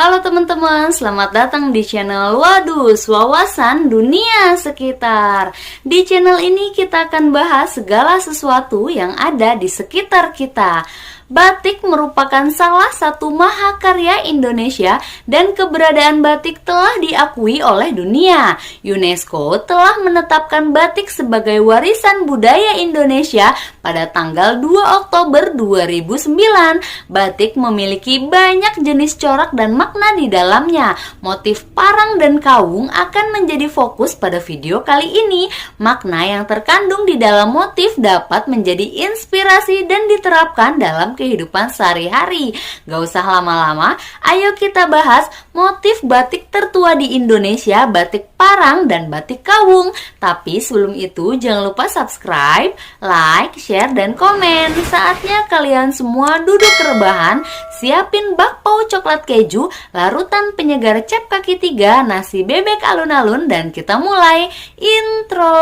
Halo teman-teman, selamat datang di channel Wadus, Wawasan Dunia Sekitar. Di channel ini kita akan bahas segala sesuatu yang ada di sekitar kita. Batik merupakan salah satu mahakarya Indonesia dan keberadaan batik telah diakui oleh dunia. UNESCO telah menetapkan batik sebagai warisan budaya Indonesia pada tanggal 2 Oktober 2009. Batik memiliki banyak jenis corak dan makna di dalamnya. Motif parang dan kawung akan menjadi fokus pada video kali ini. Makna yang terkandung di dalam motif dapat menjadi inspirasi dan diterapkan dalam kehidupan sehari-hari. Gak usah lama-lama, ayo kita bahas motif batik tertua di Indonesia, batik parang dan batik kawung. Tapi sebelum itu jangan lupa subscribe, like, share, dan komen. Saatnya kalian semua duduk rebahan, siapin bakpao coklat keju, larutan penyegar cap kaki 3, nasi bebek alun-alun, dan kita mulai intro.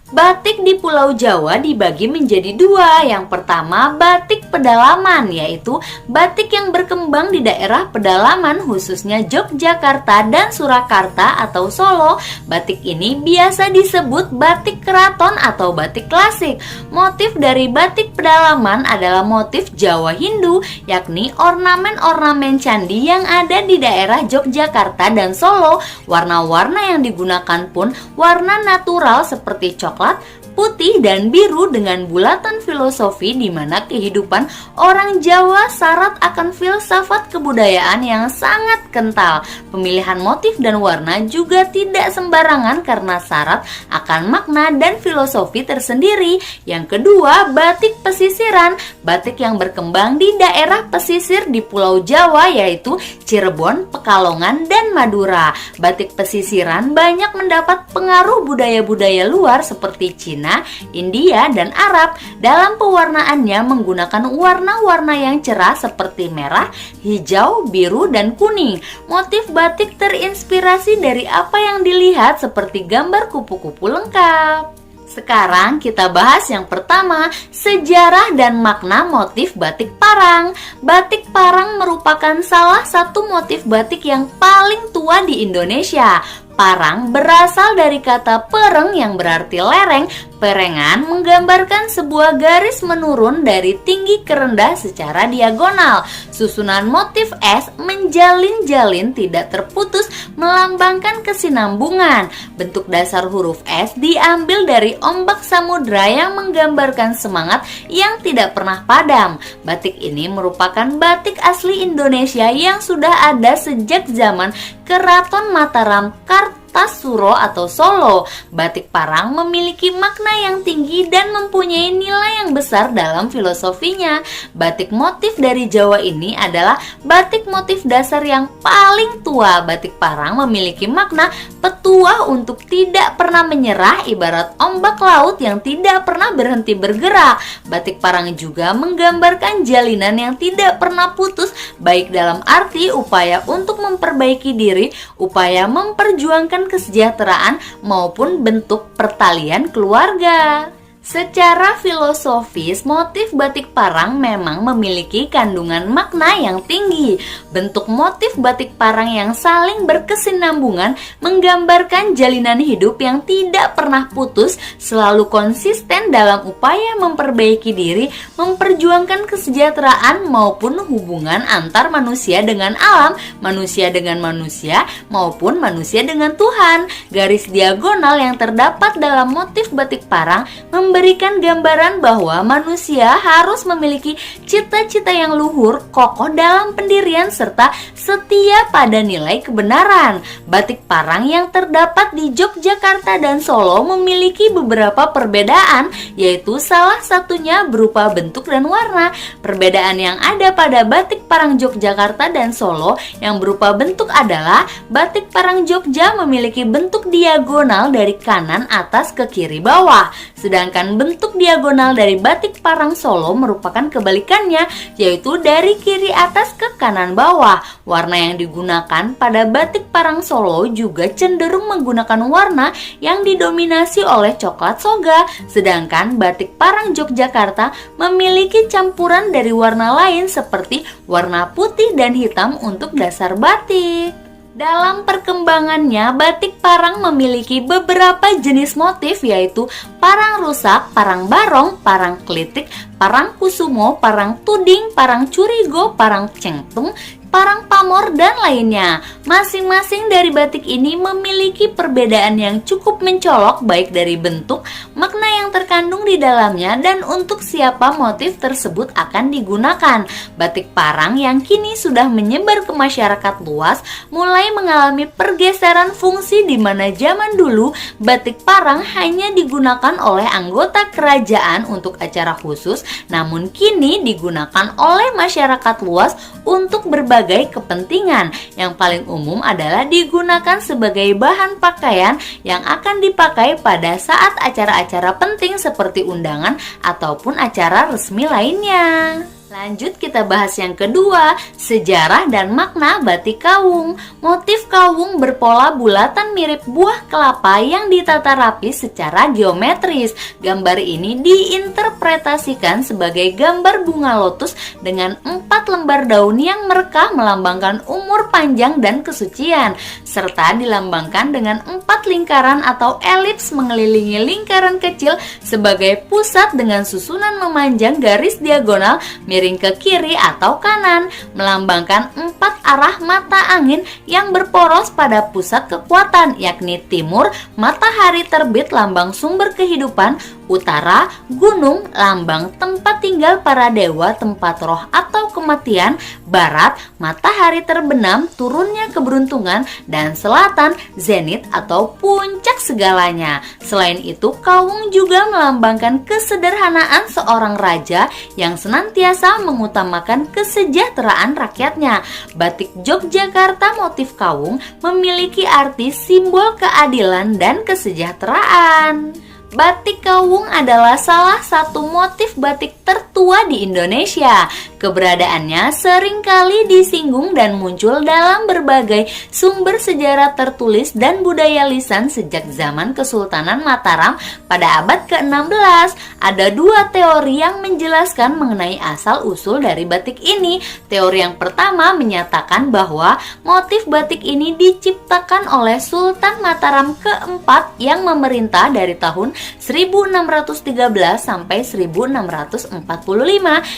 Batik di Pulau Jawa dibagi menjadi dua. Yang pertama, batik pedalaman, yaitu batik yang berkembang di daerah pedalaman khususnya Yogyakarta dan Surakarta atau Solo. Batik ini biasa disebut batik keraton atau batik klasik. Motif dari batik pedalaman adalah motif Jawa Hindu, yakni ornamen-ornamen candi yang ada di daerah Yogyakarta dan Solo. Warna-warna yang digunakan pun warna natural seperti coklat, putih, dan biru dengan bulatan filosofi di mana kehidupan orang Jawa syarat akan filsafat kebudayaan yang sangat kental. Pemilihan motif dan warna juga tidak sembarangan karena syarat akan makna dan filosofi tersendiri. Yang kedua, batik pesisiran, batik yang berkembang di daerah pesisir di Pulau Jawa yaitu Cirebon, Pekalongan, dan Madura. Batik pesisiran banyak mendapat pengaruh budaya-budaya luar seperti Cina, India, dan Arab. Dalam pewarnaannya menggunakan warna-warna yang cerah seperti merah, hijau, biru, dan kuning. Motif batik terinspirasi dari apa yang dilihat seperti gambar kupu-kupu lengkap. Sekarang kita bahas yang pertama, sejarah dan makna motif batik parang. Batik parang merupakan salah satu motif batik yang paling tua di Indonesia. Parang berasal dari kata pereng yang berarti lereng. Perengan menggambarkan sebuah garis menurun dari tinggi ke rendah secara diagonal. Susunan motif S menjalin-jalin tidak terputus melambangkan kesinambungan. Bentuk dasar huruf S diambil dari ombak samudra yang menggambarkan semangat yang tidak pernah padam. Batik ini merupakan batik asli Indonesia yang sudah ada sejak zaman Keraton Mataram Kartasuro atau Solo. Batik parang memiliki makna yang tinggi dan mempunyai nilai yang besar dalam filosofinya. Batik motif dari Jawa ini adalah batik motif dasar yang paling tua. Batik parang memiliki makna petuah untuk tidak pernah menyerah, ibarat ombak laut yang tidak pernah berhenti bergerak. Batik parang juga menggambarkan jalinan yang tidak pernah putus, baik dalam arti upaya untuk memperbaiki diri, upaya memperjuangkan kesejahteraan, maupun bentuk pertalian keluarga. Secara filosofis, motif batik parang memang memiliki kandungan makna yang tinggi. Bentuk motif batik parang yang saling berkesinambungan menggambarkan jalinan hidup yang tidak pernah putus, selalu konsisten dalam upaya memperbaiki diri, memperjuangkan kesejahteraan, maupun hubungan antar manusia dengan alam, manusia dengan manusia, maupun manusia dengan Tuhan. Garis diagonal yang terdapat dalam motif batik parang memberikan gambaran bahwa manusia harus memiliki cita-cita yang luhur, kokoh dalam pendirian, serta setia pada nilai kebenaran. Batik parang yang terdapat di Yogyakarta dan Solo memiliki beberapa perbedaan, yaitu salah satunya berupa bentuk dan warna. Perbedaan yang ada pada batik parang Yogyakarta dan Solo yang berupa bentuk adalah batik parang Jogja memiliki bentuk diagonal dari kanan atas ke kiri bawah, sedangkan Sedangkan bentuk diagonal dari batik parang Solo merupakan kebalikannya, yaitu dari kiri atas ke kanan bawah. Warna yang digunakan pada batik parang Solo juga cenderung menggunakan warna yang didominasi oleh coklat soga. Sedangkan batik parang Yogyakarta memiliki campuran dari warna lain seperti warna putih dan hitam untuk dasar batik. Dalam perkembangannya, batik parang memiliki beberapa jenis motif, yaitu parang rusak, parang barong, parang klitik, parang kusumo, parang tuding, parang curigo, parang cengtung, parang pamor, dan lainnya. Masing-masing dari batik ini memiliki perbedaan yang cukup mencolok, baik dari bentuk, makna yang terkandung di dalamnya, dan untuk siapa motif tersebut akan digunakan. Batik parang yang kini sudah menyebar ke masyarakat luas mulai mengalami pergeseran fungsi, di mana zaman dulu batik parang hanya digunakan oleh anggota kerajaan untuk acara khusus, namun kini digunakan oleh masyarakat luas untuk berbagai kepentingan. Yang paling umum adalah digunakan sebagai bahan pakaian yang akan dipakai pada saat acara-acara penting seperti undangan ataupun acara resmi lainnya. Lanjut kita bahas yang kedua, sejarah dan makna batik kawung. Motif kawung berpola bulatan mirip buah kelapa yang ditata rapi secara geometris. Gambar ini diinterpretasikan sebagai gambar bunga lotus dengan 4 lembar daun yang merekah melambangkan umur panjang dan kesucian, serta dilambangkan dengan 4 lingkaran atau elips mengelilingi lingkaran kecil sebagai pusat dengan susunan memanjang garis diagonal miring ke kiri atau kanan, melambangkan 4 arah mata angin yang berporos pada pusat kekuatan, yakni timur, matahari terbit lambang sumber kehidupan, utara, gunung, lambang tempat tinggal para dewa, tempat roh atau kematian, barat, matahari terbenam, turunnya keberuntungan, dan selatan, zenit atau puncak segalanya. Selain itu, kawung juga melambangkan kesederhanaan seorang raja yang senantiasa mengutamakan kesejahteraan rakyatnya. Batik Yogyakarta motif kawung memiliki arti simbol keadilan dan kesejahteraan. Batik kawung adalah salah satu motif batik tertua di Indonesia. Keberadaannya seringkali disinggung dan muncul dalam berbagai sumber sejarah tertulis dan budaya lisan sejak zaman Kesultanan Mataram pada abad ke-16. Ada 2 teori yang menjelaskan mengenai asal-usul dari batik ini. Teori yang pertama menyatakan bahwa motif batik ini diciptakan oleh Sultan Mataram keempat yang memerintah dari tahun 1613 sampai 1645,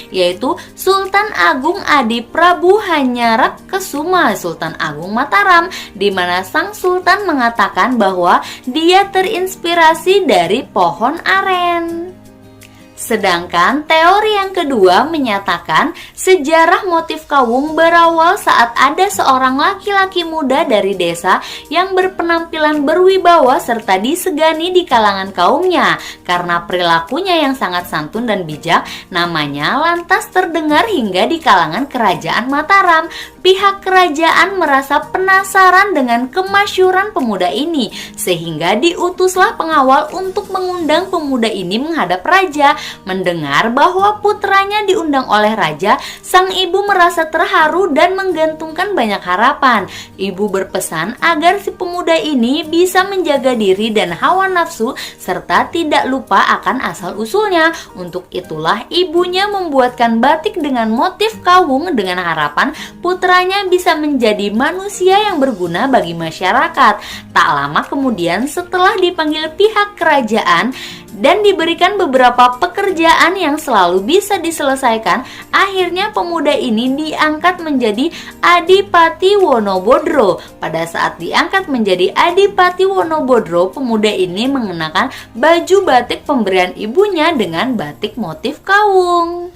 yaitu Sultan Agung Adi Prabu Hanyarakesuma, Sultan Agung Mataram, di mana sang sultan mengatakan bahwa dia terinspirasi dari pohon aren. Sedangkan teori yang kedua menyatakan sejarah motif kawung berawal saat ada seorang laki-laki muda dari desa yang berpenampilan berwibawa serta disegani di kalangan kaumnya. Karena perilakunya yang sangat santun dan bijak, namanya lantas terdengar hingga di kalangan kerajaan Mataram. Pihak kerajaan merasa penasaran dengan kemasyhuran pemuda ini, sehingga diutuslah pengawal untuk mengundang pemuda ini menghadap raja. Mendengar bahwa putranya diundang oleh raja, sang ibu merasa terharu dan menggantungkan banyak harapan. Ibu berpesan agar si pemuda ini bisa menjaga diri dan hawa nafsu serta tidak lupa akan asal-usulnya. Untuk itulah ibunya membuatkan batik dengan motif kawung dengan harapan putranya bisa menjadi manusia yang berguna bagi masyarakat. Tak lama kemudian, setelah dipanggil pihak kerajaan dan diberikan beberapa pekerjaan yang selalu bisa diselesaikan, akhirnya pemuda ini diangkat menjadi Adipati Wonobodro. Pada saat diangkat menjadi Adipati Wonobodro, pemuda ini mengenakan baju batik pemberian ibunya dengan batik motif kawung.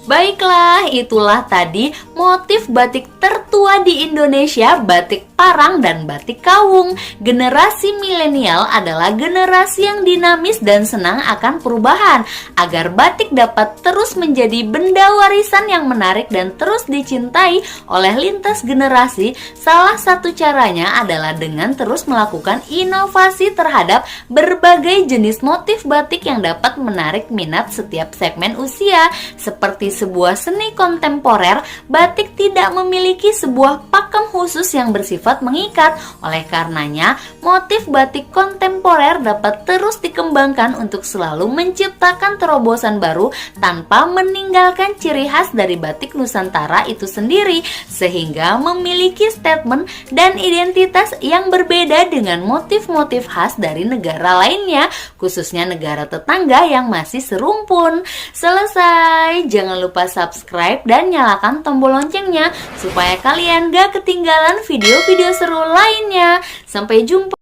Baiklah, itulah tadi motif batik tertua di Indonesia, batik parang dan batik kawung. Generasi milenial adalah generasi yang dinamis dan senang akan perubahan. Agar batik dapat terus menjadi benda warisan yang menarik dan terus dicintai oleh lintas generasi, salah satu caranya adalah dengan terus melakukan inovasi terhadap berbagai jenis motif batik yang dapat menarik minat setiap segmen usia. Seperti sebuah seni kontemporer, batik tidak memiliki sebuah pakem khusus yang bersifat mengikat. Oleh karenanya, motif batik kontemporer dapat terus dikembangkan untuk selalu menciptakan terobosan baru tanpa meninggalkan ciri khas dari batik Nusantara itu sendiri, sehingga memiliki statement dan identitas yang berbeda dengan motif-motif khas dari negara lainnya, khususnya negara tetangga yang masih serumpun. Selesai, jangan lupa subscribe dan nyalakan tombol loncengnya supaya kalian gak ketinggalan video-video seru lainnya. Sampai jumpa.